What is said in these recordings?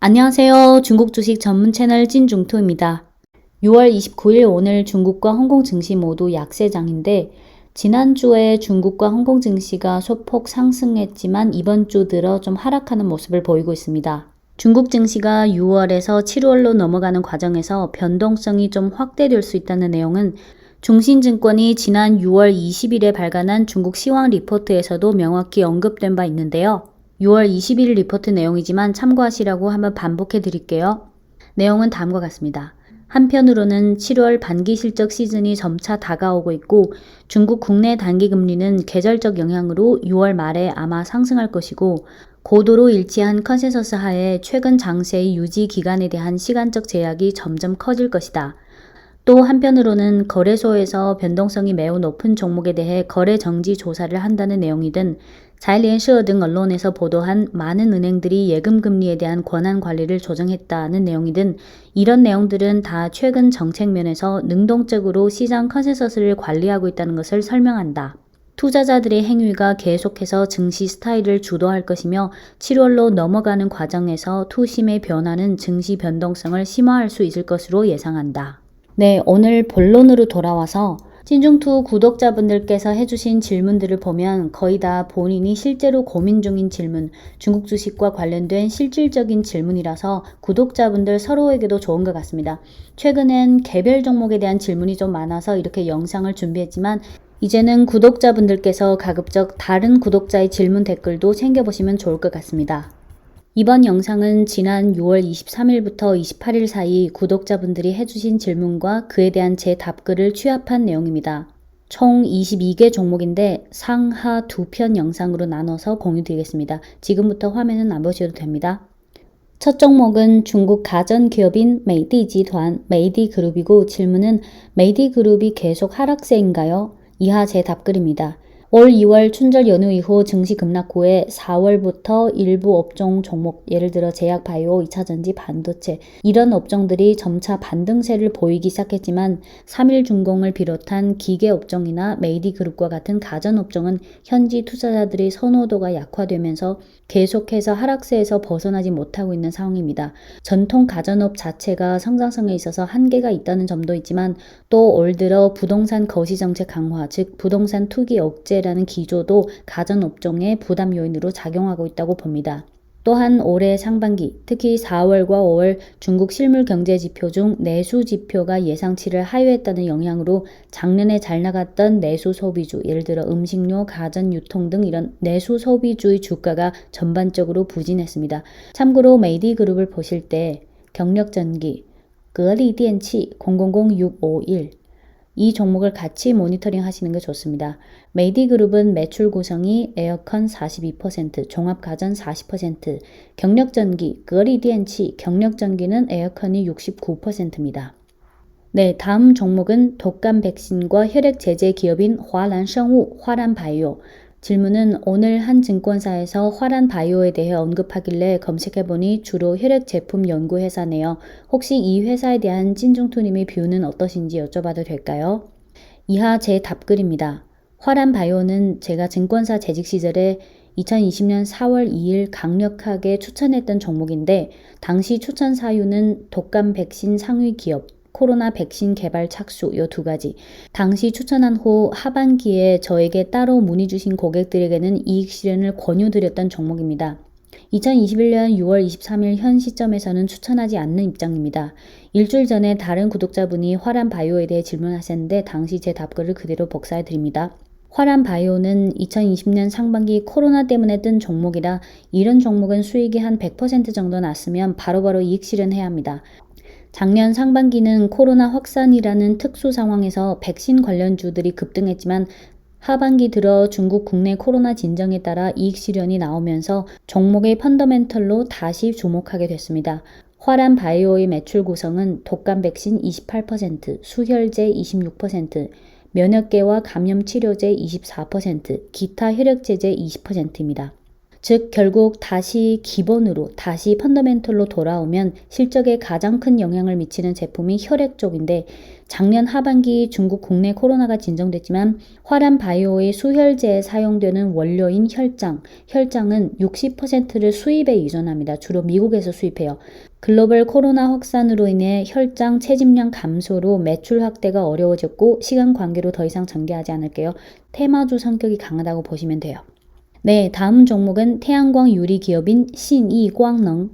안녕하세요. 중국 주식 전문 채널 찐중토입니다. 6월 29일 오늘 중국과 홍콩 증시 모두 약세장인데 지난주에 중국과 홍콩 증시가 소폭 상승했지만 이번 주 들어 좀 하락하는 모습을 보이고 있습니다. 중국 증시가 6월에서 7월로 넘어가는 과정에서 변동성이 좀 확대될 수 있다는 내용은 중신증권이 지난 6월 20일에 발간한 중국 시황 리포트에서도 명확히 언급된 바 있는데요. 6월 21일 리포트 내용이지만 참고하시라고 한번 반복해 드릴게요. 내용은 다음과 같습니다. 한편으로는 7월 반기 실적 시즌이 점차 다가오고 있고 중국 국내 단기금리는 계절적 영향으로 6월 말에 아마 상승할 것이고 고도로 일치한 컨센서스 하에 최근 장세의 유지 기간에 대한 시간적 제약이 점점 커질 것이다. 또 한편으로는 거래소에서 변동성이 매우 높은 종목에 대해 거래 정지 조사를 한다는 내용이든 자일리엔서 등 언론에서 보도한 많은 은행들이 예금 금리에 대한 권한 관리를 조정했다는 내용이든 이런 내용들은 다 최근 정책 면에서 능동적으로 시장 컨센서스를 관리하고 있다는 것을 설명한다. 투자자들의 행위가 계속해서 증시 스타일을 주도할 것이며 7월로 넘어가는 과정에서 투심의 변화는 증시 변동성을 심화할 수 있을 것으로 예상한다. 네, 오늘 본론으로 돌아와서 찐중투 구독자분들께서 해주신 질문들을 보면 거의 다 본인이 실제로 고민 중인 질문, 중국 주식과 관련된 실질적인 질문이라서 구독자분들 서로에게도 좋은 것 같습니다. 최근엔 개별 종목에 대한 질문이 좀 많아서 이렇게 영상을 준비했지만 이제는 구독자분들께서 가급적 다른 구독자의 질문 댓글도 챙겨보시면 좋을 것 같습니다. 이번 영상은 지난 6월 23일부터 28일 사이 구독자분들이 해주신 질문과 그에 대한 제 답글을 취합한 내용입니다. 총 22개 종목인데 상하 2편 영상으로 나눠서 공유드리겠습니다. 지금부터 화면은 안 보셔도 됩니다. 첫 종목은 중국 가전기업인 메이디集团, 메이디그룹이고 질문은 메이디그룹이 계속 하락세인가요? 이하 제 답글입니다. 올 2월 춘절 연휴 이후 증시 급락 후에 4월부터 일부 업종 종목, 예를 들어 제약바이오, 2차전지, 반도체 이런 업종들이 점차 반등세를 보이기 시작했지만 3일중공을 비롯한 기계업종이나 메이디그룹과 같은 가전업종은 현지 투자자들의 선호도가 약화되면서 계속해서 하락세에서 벗어나지 못하고 있는 상황입니다. 전통 가전업 자체가 성장성에 있어서 한계가 있다는 점도 있지만 또 올 들어 부동산 거시정책 강화, 즉 부동산 투기 억제라는 기조도 가전업종의 부담 요인으로 작용하고 있다고 봅니다. 또한 올해 상반기, 특히 4월과 5월 중국 실물 경제 지표 중 내수 지표가 예상치를 하회했다는 영향으로 작년에 잘 나갔던 내수 소비주, 예를 들어 음식료, 가전, 유통 등 이런 내수 소비주의 주가가 전반적으로 부진했습니다. 참고로 메이디그룹을 보실 때 경력전기, 거리電器 000651 이 종목을 같이 모니터링 하시는 게 좋습니다. 메이디그룹은 매출 구성이 에어컨 42%, 종합가전 40%, 경력전기, 거리電器, 경력전기는 에어컨이 69%입니다. 네, 다음 종목은 독감 백신과 혈액 제제 기업인 화란생우, 화란바이오. 질문은 오늘 한 증권사에서 화란바이오에 대해 언급하길래 검색해보니 주로 혈액 제품 연구 회사네요. 혹시 이 회사에 대한 찐중투님의 뷰는 어떠신지 여쭤봐도 될까요? 이하 제 답글입니다. 화란바이오는 제가 증권사 재직 시절에 2020년 4월 2일 강력하게 추천했던 종목인데 당시 추천 사유는 독감 백신 상위 기업, 코로나 백신 개발 착수 요 두 가지. 당시 추천한 후 하반기에 저에게 따로 문의 주신 고객들에게는 이익 실현을 권유드렸던 종목입니다. 2021년 6월 23일 현 시점에서는 추천하지 않는 입장입니다. 일주일 전에 다른 구독자분이 화란바이오에 대해 질문하셨는데 당시 제 답글을 그대로 복사해 드립니다. 화란바이오는 2020년 상반기 코로나 때문에 뜬 종목이라 이런 종목은 수익이 한 100% 정도 났으면 바로바로 이익 실현해야 합니다. 작년 상반기는 코로나 확산이라는 특수 상황에서 백신 관련주들이 급등했지만 하반기 들어 중국 국내 코로나 진정에 따라 이익 실현이 나오면서 종목의 펀더멘털로 다시 주목하게 됐습니다. 화란바이오의 매출 구성은 독감 백신 28%, 수혈제 26%, 면역계와 감염치료제 24%, 기타 혈액제제 20%입니다. 즉 결국 다시 기본으로, 다시 펀더멘털로 돌아오면 실적에 가장 큰 영향을 미치는 제품이 혈액 쪽인데 작년 하반기 중국 국내 코로나가 진정됐지만 화람 바이오의 수혈제에 사용되는 원료인 혈장은 60%를 수입에 의존합니다. 주로 미국에서 수입해요. 글로벌 코로나 확산으로 인해 혈장 채집량 감소로 매출 확대가 어려워졌고 시간 관계로 더 이상 전개하지 않을게요. 테마주 성격이 강하다고 보시면 돼요. 네, 다음 종목은 태양광 유리 기업인 신이광능.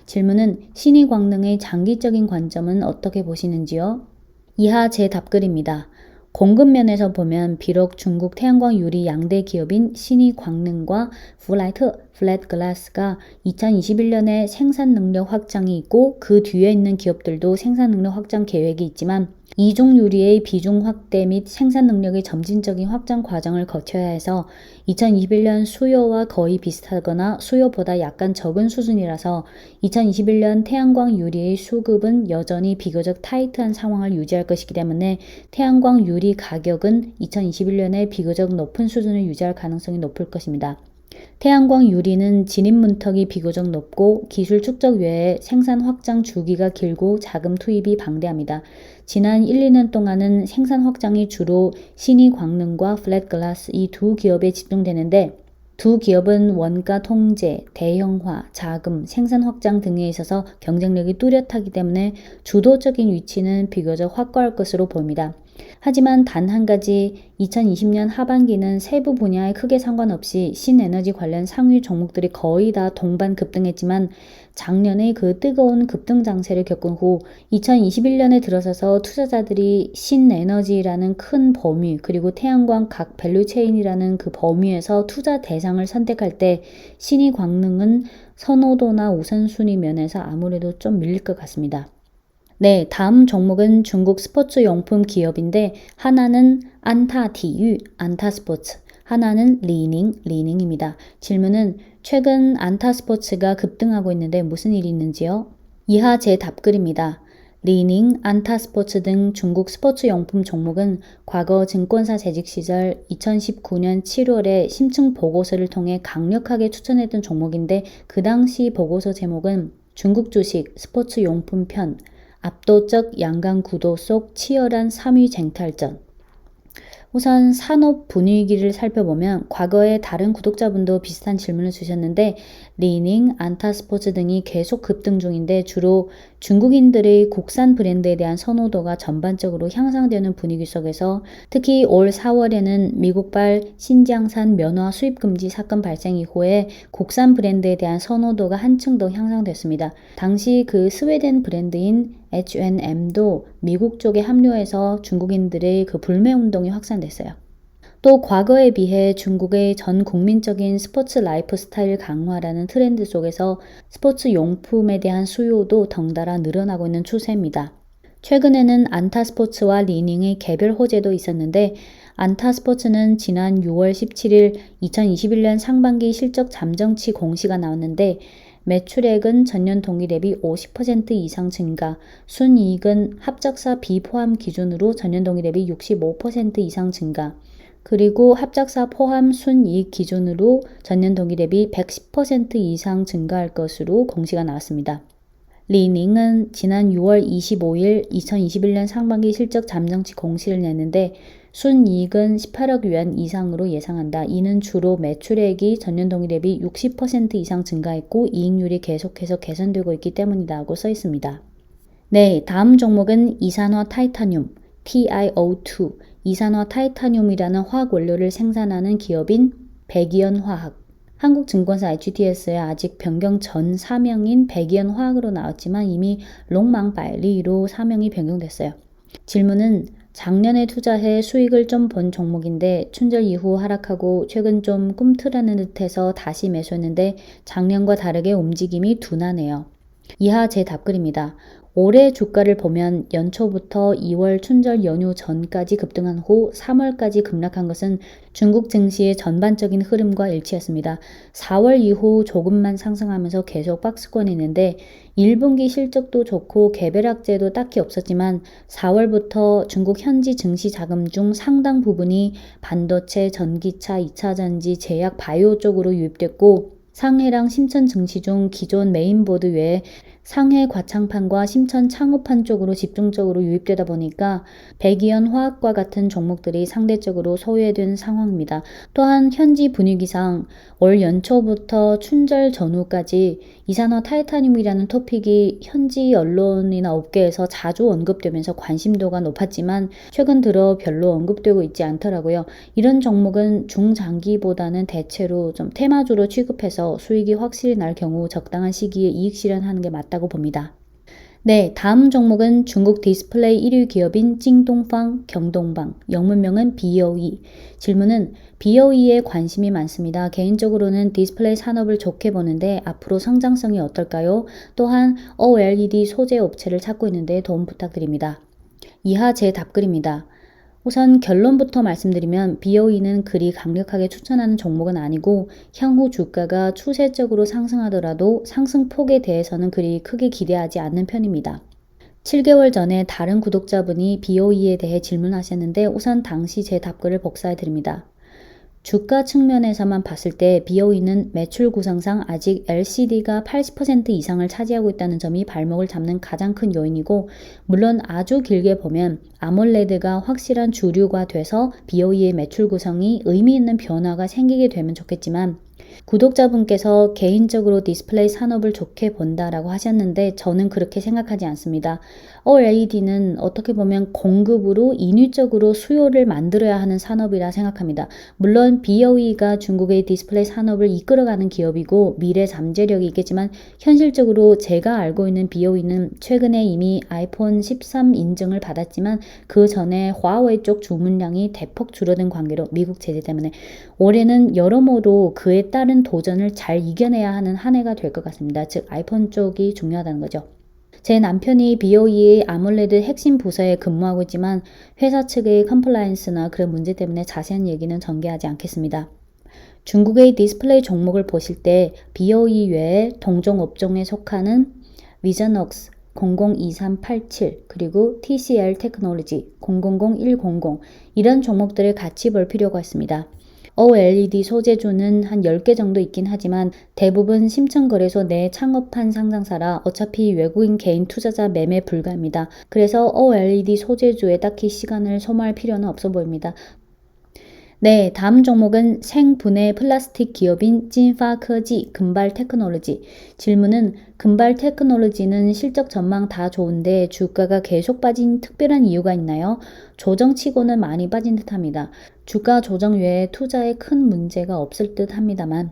질문은 신이광능의 장기적인 관점은 어떻게 보시는지요? 이하 제 답글입니다. 공급 면에서 보면 비록 중국 태양광 유리 양대 기업인 신이광능과 플랫글라스가 2021년에 생산 능력 확장이 있고 그 뒤에 있는 기업들도 생산 능력 확장 계획이 있지만 이중 유리의 비중 확대 및 생산 능력의 점진적인 확장 과정을 거쳐야 해서 2021년 수요와 거의 비슷하거나 수요보다 약간 적은 수준이라서 2021년 태양광 유리의 수급은 여전히 비교적 타이트한 상황을 유지할 것이기 때문에 태양광 유리 가격은 2021년에 비교적 높은 수준을 유지할 가능성이 높을 것입니다. 태양광 유리는 진입 문턱이 비교적 높고 기술 축적 외에 생산 확장 주기가 길고 자금 투입이 방대합니다. 지난 1, 2년 동안은 생산 확장이 주로 신이광능과 플랫글라스 이 두 기업에 집중되는데 두 기업은 원가 통제, 대형화, 자금, 생산 확장 등에 있어서 경쟁력이 뚜렷하기 때문에 주도적인 위치는 비교적 확고할 것으로 보입니다. 하지만 단 한 가지 2020년 하반기는 세부 분야에 크게 상관없이 신에너지 관련 상위 종목들이 거의 다 동반 급등했지만 작년에 그 뜨거운 급등 장세를 겪은 후 2021년에 들어서서 투자자들이 신에너지라는 큰 범위 그리고 태양광 각 밸류체인이라는 그 범위에서 투자 대상을 선택할 때 신이광능은 선호도나 우선순위 면에서 아무래도 좀 밀릴 것 같습니다. 네, 다음 종목은 중국 스포츠 용품 기업인데 하나는 안타티유, 안타스포츠, 하나는 리닝입니다. 질문은 최근 안타스포츠가 급등하고 있는데 무슨 일이 있는지요? 이하 제 답글입니다. 리닝, 안타스포츠 등 중국 스포츠 용품 종목은 과거 증권사 재직 시절 2019년 7월에 심층 보고서를 통해 강력하게 추천했던 종목인데 그 당시 보고서 제목은 중국 주식 스포츠 용품 편 압도적 양강 구도 속 치열한 3위 쟁탈전. 우선 산업 분위기를 살펴보면 과거에 다른 구독자분도 비슷한 질문을 주셨는데 리닝, 안타스포츠 등이 계속 급등 중인데 주로 중국인들의 국산 브랜드에 대한 선호도가 전반적으로 향상되는 분위기 속에서 특히 올 4월에는 미국발 신장산 면화 수입 금지 사건 발생 이후에 국산 브랜드에 대한 선호도가 한층 더 향상됐습니다. 당시 그 스웨덴 브랜드인 H&M도 미국 쪽에 합류해서 중국인들의 그 불매 운동이 확산됐어요. 또 과거에 비해 중국의 전 국민적인 스포츠 라이프 스타일 강화라는 트렌드 속에서 스포츠 용품에 대한 수요도 덩달아 늘어나고 있는 추세입니다. 최근에는 안타스포츠와 리닝의 개별 호재도 있었는데 안타스포츠는 지난 6월 17일 2021년 상반기 실적 잠정치 공시가 나왔는데 매출액은 전년 동기 대비 50% 이상 증가, 순이익은 합작사 비포함 기준으로 전년 동기 대비 65% 이상 증가, 그리고 합작사 포함 순이익 기준으로 전년 동기 대비 110% 이상 증가할 것으로 공시가 나왔습니다. 리닝은 지난 6월 25일 2021년 상반기 실적 잠정치 공시를 냈는데 순이익은 18억 yuan 이상으로 예상한다. 이는 주로 매출액이 전년 동기 대비 60% 이상 증가했고 이익률이 계속해서 개선되고 있기 때문이라고 써 있습니다. 네, 다음 종목은 이산화 타이타늄, TiO2, 이산화 타이타늄이라는 화학 원료를 생산하는 기업인 백이연화학. 한국증권사 HTS에 아직 변경 전 사명인 백이연화학으로 나왔지만 이미 롱망바이리로 사명이 변경됐어요. 질문은 작년에 투자해 수익을 좀 본 종목인데 춘절 이후 하락하고 최근 좀 꿈틀하는 듯해서 다시 매수했는데 작년과 다르게 움직임이 둔하네요. 이하 제 답글입니다. 올해 주가를 보면 연초부터 2월 춘절 연휴 전까지 급등한 후 3월까지 급락한 것은 중국 증시의 전반적인 흐름과 일치했습니다. 4월 이후 조금만 상승하면서 계속 박스권에 있는데 1분기 실적도 좋고 개별학제도 딱히 없었지만 4월부터 중국 현지 증시 자금 중 상당 부분이 반도체, 전기차, 2차전지, 제약, 바이오 쪽으로 유입됐고 상해랑 심천 증시 중 기존 메인보드 외에 상해 과창판과 심천 창호판 쪽으로 집중적으로 유입되다 보니까 백이연 화학과 같은 종목들이 상대적으로 소외된 상황입니다. 또한 현지 분위기상 올 연초부터 춘절 전후까지 이산화 타이타늄이라는 토픽이 현지 언론이나 업계에서 자주 언급되면서 관심도가 높았지만 최근 들어 별로 언급되고 있지 않더라고요. 이런 종목은 중장기보다는 대체로 좀 테마주로 취급해서 수익이 확실히 날 경우 적당한 시기에 이익 실현하는 게 맞다고 봅니다. 네, 다음 종목은 중국 디스플레이 1위 기업인 찡동팡 경동방, 영문명은 BOE. 질문은 BOE에 관심이 많습니다. 개인적으로는 디스플레이 산업을 좋게 보는데 앞으로 성장성이 어떨까요? 또한 OLED 소재 업체를 찾고 있는데 도움 부탁드립니다. 이하 제 답글입니다. 우선 결론부터 말씀드리면 BOE는 그리 강력하게 추천하는 종목은 아니고 향후 주가가 추세적으로 상승하더라도 상승폭에 대해서는 그리 크게 기대하지 않는 편입니다. 7개월 전에 다른 구독자분이 BOE에 대해 질문하셨는데 우선 당시 제 답글을 복사해 드립니다. 주가 측면에서만 봤을 때 BOE는 매출 구성상 아직 LCD가 80% 이상을 차지하고 있다는 점이 발목을 잡는 가장 큰 요인이고 물론 아주 길게 보면 아몰레드가 확실한 주류가 돼서 BOE의 매출 구성이 의미 있는 변화가 생기게 되면 좋겠지만 구독자분께서 개인적으로 디스플레이 산업을 좋게 본다라고 하셨는데 저는 그렇게 생각하지 않습니다. OLED는 어떻게 보면 공급으로 인위적으로 수요를 만들어야 하는 산업이라 생각합니다. 물론 BOE가 중국의 디스플레이 산업을 이끌어가는 기업이고 미래 잠재력이 있겠지만 현실적으로 제가 알고 있는 BOE는 최근에 이미 아이폰 13 인증을 받았지만 그 전에 화웨이 쪽 주문량이 대폭 줄어든 관계로 미국 제재 때문에 올해는 여러모로 그에 따른 도전을 잘 이겨내야 하는 한 해가 될 것 같습니다. 즉 아이폰 쪽이 중요하다는 거죠. 제 남편이 BOE의 아몰레드 핵심 부서에 근무하고 있지만 회사 측의 컴플라이언스나 그런 문제 때문에 자세한 얘기는 전개하지 않겠습니다. 중국의 디스플레이 종목을 보실 때 BOE 외에 동종 업종에 속하는 비전웍스 002387 그리고 TCL 테크놀로지 000100 이런 종목들을 같이 볼 필요가 있습니다. OLED 소재주는 한 10개 정도 있긴 하지만 대부분 심층거래소 내 창업한 상장사라 어차피 외국인 개인 투자자 매매 불가입니다. 그래서 OLED 소재주에 딱히 시간을 소모할 필요는 없어 보입니다. 네, 다음 종목은 생분해 플라스틱 기업인 찐파科技 금발 테크놀로지. 질문은 금발 테크놀로지는 실적 전망 다 좋은데 주가가 계속 빠진 특별한 이유가 있나요? 조정치고는 많이 빠진 듯합니다. 주가 조정 외에 투자에 큰 문제가 없을 듯 합니다만.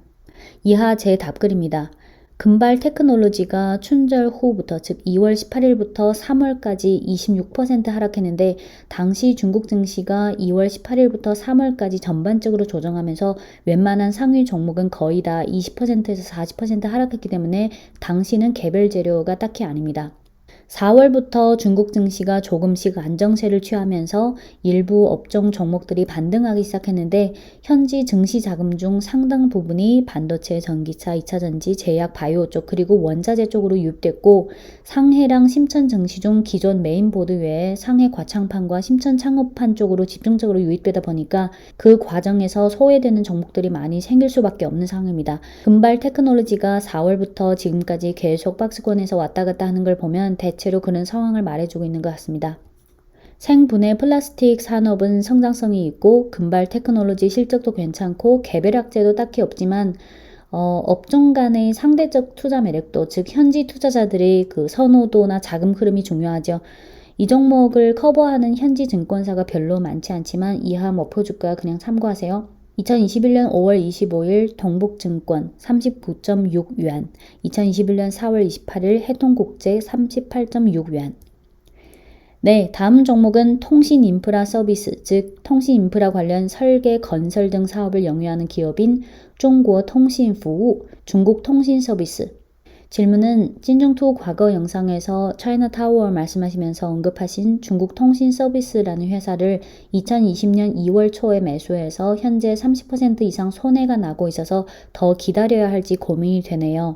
이하 제 답글입니다. 금발 테크놀로지가 춘절 후부터 즉 2월 18일부터 3월까지 26% 하락했는데 당시 중국 증시가 2월 18일부터 3월까지 전반적으로 조정하면서 웬만한 상위 종목은 거의 다 20%에서 40% 하락했기 때문에 당시는 개별 재료가 딱히 아닙니다. 4월부터 중국 증시가 조금씩 안정세를 취하면서 일부 업종 종목들이 반등하기 시작했는데 현지 증시 자금 중 상당 부분이 반도체, 전기차, 2차전지, 제약, 바이오 쪽 그리고 원자재 쪽으로 유입됐고 상해랑 심천 증시 중 기존 메인보드 외에 상해 과창판과 심천 창호판 쪽으로 집중적으로 유입되다 보니까 그 과정에서 소외되는 종목들이 많이 생길 수밖에 없는 상황입니다. 금발 테크놀로지가 4월부터 지금까지 계속 박스권에서 왔다 갔다 하는 걸 보면 대체로 그런 상황을 말해주고 있는 것 같습니다. 생분해 플라스틱 산업은 성장성이 있고 금발 테크놀로지 실적도 괜찮고 개별학제도 딱히 없지만 업종 간의 상대적 투자 매력도 즉 현지 투자자들의 그 선호도나 자금 흐름이 중요하죠. 이 종목을 커버하는 현지 증권사가 별로 많지 않지만 이하 목표주가 그냥 참고하세요. 2021년 5월 25일 동북증권 39.6위안, 2021년 4월 28일 해통국제 38.6위안. 네, 다음 종목은 통신인프라 서비스, 즉 통신인프라 관련 설계, 건설 등 사업을 영위하는 기업인 중국통신服务, 중국통신서비스. 질문은 찐중투 과거 영상에서 차이나타워 말씀하시면서 언급하신 중국 통신 서비스라는 회사를 2020년 2월 초에 매수해서 현재 30% 이상 손해가 나고 있어서 더 기다려야 할지 고민이 되네요.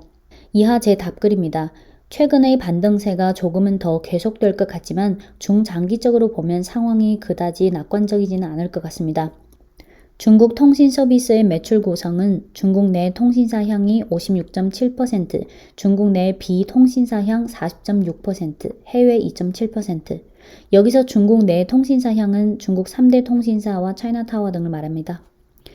이하 제 답글입니다. 최근의 반등세가 조금은 더 계속될 것 같지만 중장기적으로 보면 상황이 그다지 낙관적이지는 않을 것 같습니다. 중국 통신 서비스의 매출 구성은 중국 내 통신사향이 56.7%, 중국 내 비통신사향 40.6%, 해외 2.7%. 여기서 중국 내 통신사향은 중국 3대 통신사와 차이나타워 등을 말합니다.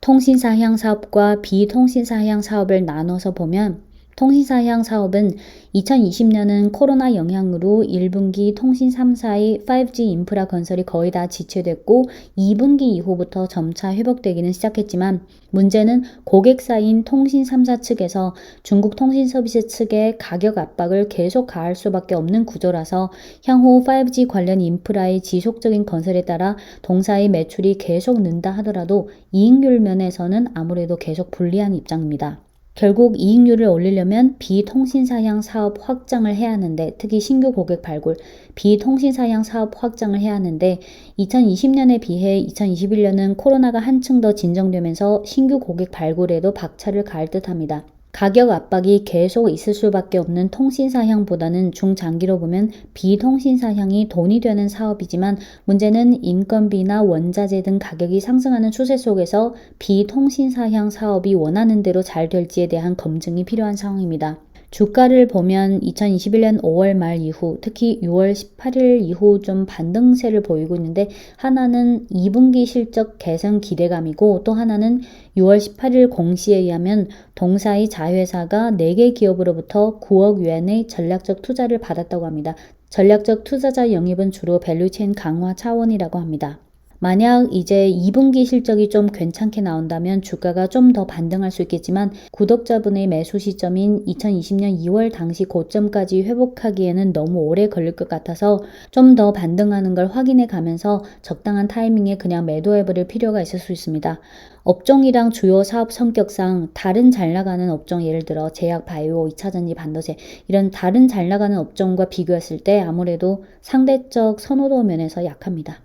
통신사향 사업과 비통신사향 사업을 나눠서 보면 통신사향 사업은 2020년은 코로나 영향으로 1분기 통신 3사의 5G 인프라 건설이 거의 다 지체됐고 2분기 이후부터 점차 회복되기는 시작했지만 문제는 고객사인 통신 3사 측에서 중국 통신 서비스 측의 가격 압박을 계속 가할 수밖에 없는 구조라서 향후 5G 관련 인프라의 지속적인 건설에 따라 동사의 매출이 계속 는다 하더라도 이익률 면에서는 아무래도 계속 불리한 입장입니다. 결국 이익률을 올리려면 비통신사향 사업 확장을 해야 하는데 특히 신규 고객 발굴, 비통신사향 사업 확장을 해야 하는데 2020년에 비해 2021년은 코로나가 한층 더 진정되면서 신규 고객 발굴에도 박차를 가할 듯합니다. 가격 압박이 계속 있을 수밖에 없는 통신사향보다는 중장기로 보면 비통신사향이 돈이 되는 사업이지만 문제는 인건비나 원자재 등 가격이 상승하는 추세 속에서 비통신사향 사업이 원하는 대로 잘 될지에 대한 검증이 필요한 상황입니다. 주가를 보면 2021년 5월 말 이후 특히 6월 18일 이후 좀 반등세를 보이고 있는데 하나는 2분기 실적 개선 기대감이고 또 하나는 6월 18일 공시에 의하면 동사의 자회사가 4개 기업으로부터 9억 위안의 전략적 투자를 받았다고 합니다. 전략적 투자자 영입은 주로 밸류체인 강화 차원이라고 합니다. 만약 이제 2분기 실적이 좀 괜찮게 나온다면 주가가 좀 더 반등할 수 있겠지만 구독자분의 매수 시점인 2020년 2월 당시 고점까지 회복하기에는 너무 오래 걸릴 것 같아서 좀 더 반등하는 걸 확인해 가면서 적당한 타이밍에 그냥 매도해버릴 필요가 있을 수 있습니다. 업종이랑 주요 사업 성격상 다른 잘 나가는 업종 예를 들어 제약, 바이오, 2차전지, 반도체 이런 다른 잘 나가는 업종과 비교했을 때 아무래도 상대적 선호도 면에서 약합니다.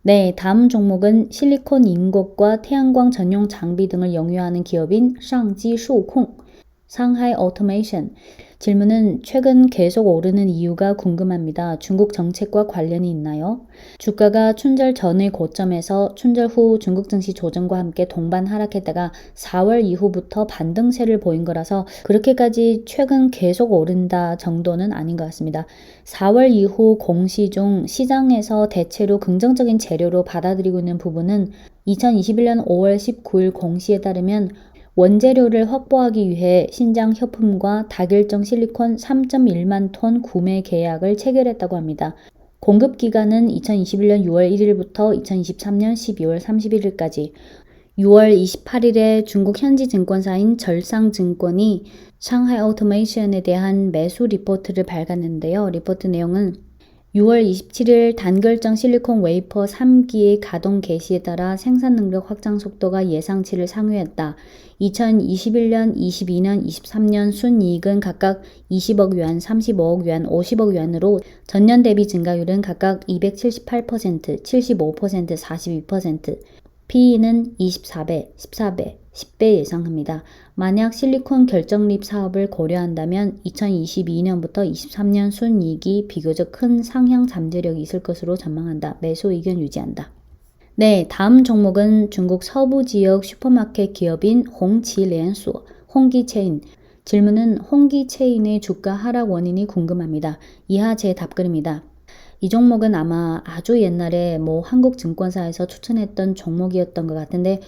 네, 다음 종목은 실리콘 인곡과 태양광 전용 장비 등을 영유하는 기업인 상지수콩, 상하이 오토메이션. 질문은 최근 계속 오르는 이유가 궁금합니다. 중국 정책과 관련이 있나요? 주가가 춘절 전의 고점에서 춘절 후 중국 증시 조정과 함께 동반 하락했다가 4월 이후부터 반등세를 보인 거라서 그렇게까지 최근 계속 오른다 정도는 아닌 것 같습니다. 4월 이후 공시 중 시장에서 대체로 긍정적인 재료로 받아들이고 있는 부분은 2021년 5월 19일 공시에 따르면 원재료를 확보하기 위해 신장 협품과 다결정 실리콘 3.1만 톤 구매 계약을 체결했다고 합니다. 공급 기간은 2021년 6월 1일부터 2023년 12월 31일까지. 6월 28일에 중국 현지 증권사인 절상증권이 상하이 오토메이션에 대한 매수 리포트를 발간했는데요. 리포트 내용은 6월 27일 단결정 실리콘 웨이퍼 3기의 가동 개시에 따라 생산 능력 확장 속도가 예상치를 상회했다. 2021년, 22년, 23년 순이익은 각각 20억 yuan, 35억 yuan, 50억 yuan으로 전년 대비 증가율은 각각 278%, 75%, 42%, PE는 24배, 14배, 10배 예상합니다. 만약 실리콘 결정립 사업을 고려한다면 2022년부터 23년 순이익이 비교적 큰 상향 잠재력이 있을 것으로 전망한다. 매수 의견 유지한다. 네, 다음 종목은 중국 서부 지역 슈퍼마켓 기업인 홍치連鎖, 홍기체인. 질문은 홍기체인의 주가 하락 원인이 궁금합니다. 이하 제 답글입니다. 이 종목은 아마 아주 옛날에 한국 증권사에서 추천했던 종목이었던 것 같은데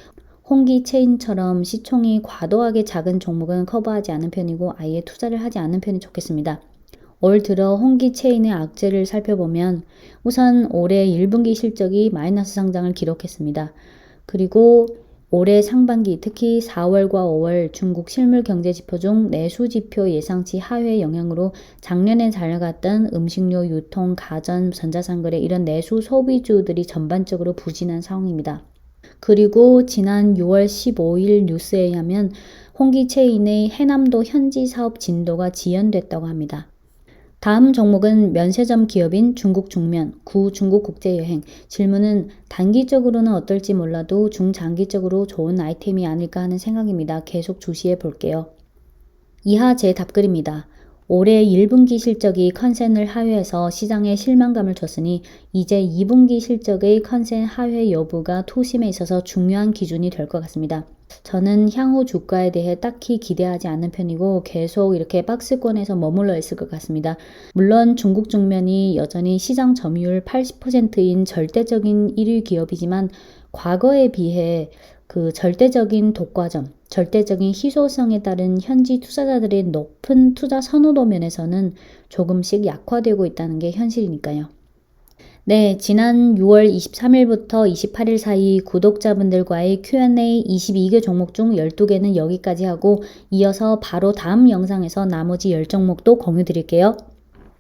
홍기체인처럼 시총이 과도하게 작은 종목은 커버하지 않은 편이고 아예 투자를 하지 않은 편이 좋겠습니다. 올 들어 홍기체인의 악재를 살펴보면 우선 올해 1분기 실적이 마이너스 상장을 기록했습니다. 그리고 올해 상반기 특히 4월과 5월 중국 실물 경제 지표 중 내수 지표 예상치 하회의 영향으로 작년에 잘 나갔던 음식료, 유통, 가전, 전자상거래 이런 내수 소비주들이 전반적으로 부진한 상황입니다. 그리고 지난 6월 15일 뉴스에 의하면 홍기체인의 해남도 현지 사업 진도가 지연됐다고 합니다. 다음 종목은 면세점 기업인 중국 중면, 구 중국 국제여행. 질문은 단기적으로는 어떨지 몰라도 중장기적으로 좋은 아이템이 아닐까 하는 생각입니다. 계속 주시해 볼게요. 이하 제 답글입니다. 올해 1분기 실적이 컨센을 하회해서 시장에 실망감을 줬으니 이제 2분기 실적의 컨센 하회 여부가 투심에 있어서 중요한 기준이 될 것 같습니다. 저는 향후 주가에 대해 딱히 기대하지 않는 편이고 계속 이렇게 박스권에서 머물러 있을 것 같습니다. 물론 중국 중면이 여전히 시장 점유율 80%인 절대적인 1위 기업이지만 과거에 비해 그 절대적인 독과점, 절대적인 희소성에 따른 현지 투자자들의 높은 투자 선호도 면에서는 조금씩 약화되고 있다는 게 현실이니까요. 네, 지난 6월 23일부터 28일 사이 구독자분들과의 Q&A 22개 종목 중 12개는 여기까지 하고 이어서 바로 다음 영상에서 나머지 10종목도 공유 드릴게요.